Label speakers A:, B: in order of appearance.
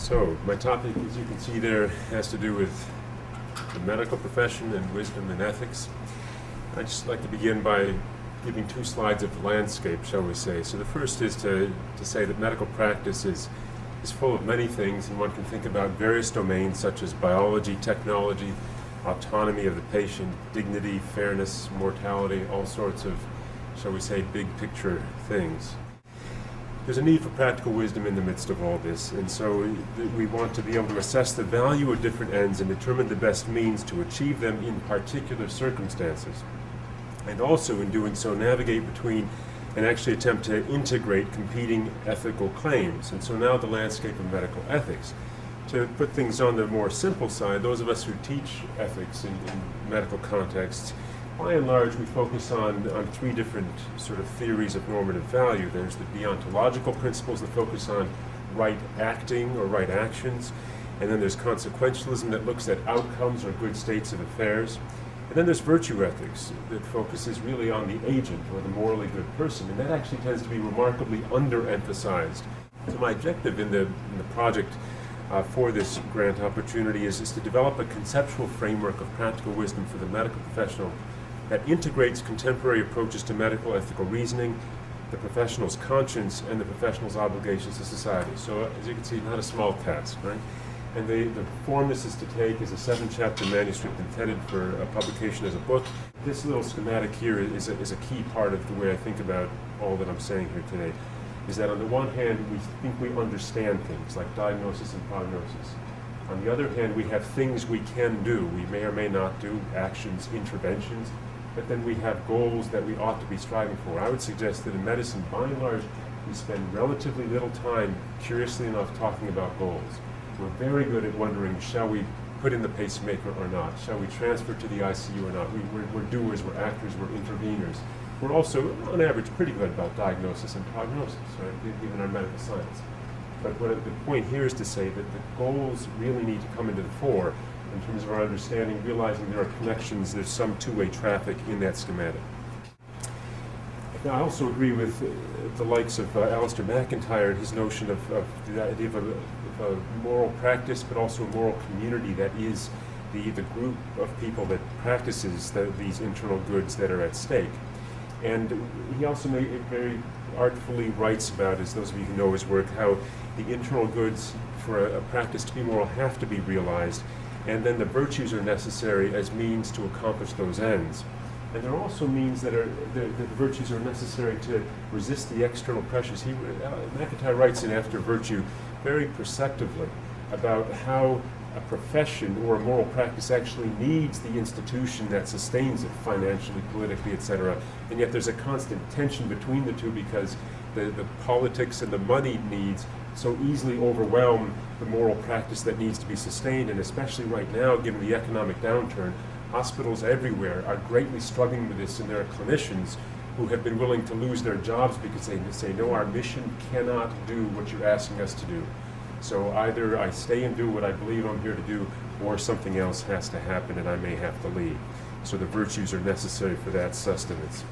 A: So, my topic, as you can see there, has to do with the medical profession and wisdom and ethics. I'd just like to begin by giving two slides of landscape, shall we say. So the first is to say that medical practice is full of many things, and one can think about various domains such as biology, technology, autonomy of the patient, dignity, fairness, mortality, all sorts of, shall we say, big picture things. There's a need for practical wisdom in the midst of all this, and so we want to be able to assess the value of different ends and determine the best means to achieve them in particular circumstances. And also, in doing so, navigate between and actually attempt to integrate competing ethical claims. And so now the landscape of medical ethics. To put things on the more simple side, those of us who teach ethics in medical contexts, by and large, we focus on three different sort of theories of normative value. There's the deontological principles that focus on right acting or right actions, and then there's consequentialism that looks at outcomes or good states of affairs. And then there's virtue ethics that focuses really on the agent or the morally good person, and that actually tends to be remarkably underemphasized. So my objective in the project for this grant opportunity is to develop a conceptual framework of practical wisdom for the medical professional that integrates contemporary approaches to medical ethical reasoning, the professional's conscience, and the professional's obligations to society. So as you can see, not a small task, right? And the form this is to take is a 7-chapter manuscript intended for publication as a book. This little schematic here is a key part of the way I think about all that I'm saying here today, is that on the one hand, we think we understand things like diagnosis and prognosis. On the other hand, we have things we can do. We may or may not do actions, interventions, but then we have goals that we ought to be striving for. I would suggest that in medicine, by and large, we spend relatively little time, curiously enough, talking about goals. We're very good at wondering, shall we put in the pacemaker or not? Shall we transfer to the ICU or not? We're doers, we're actors, we're interveners. We're also, on average, pretty good about diagnosis and prognosis, right, given our medical science. But the point here is to say that the goals really need to come into the fore in terms of our understanding, realizing there are connections, there's some two-way traffic in that schematic. Now, I also agree with the likes of Alistair McIntyre and his notion of the idea of a moral practice, but also a moral community that is the group of people that practices these internal goods that are at stake. And he also very artfully writes about, as those of you who know his work, how the internal goods for a practice to be moral have to be realized, and then the virtues are necessary as means to accomplish those ends. And there are also means that the virtues are necessary to resist the external pressures. McIntyre writes in After Virtue very perceptively about how a profession or a moral practice actually needs the institution that sustains it financially, politically, etc. And yet there's a constant tension between the two because the politics and the money needs so easily overwhelm the moral practice that needs to be sustained. And especially right now, given the economic downturn, hospitals everywhere are greatly struggling with this, and there are clinicians who have been willing to lose their jobs because they say, no, our mission cannot do what you're asking us to do. So either I stay and do what I believe I'm here to do, or something else has to happen and I may have to leave. So the virtues are necessary for that sustenance.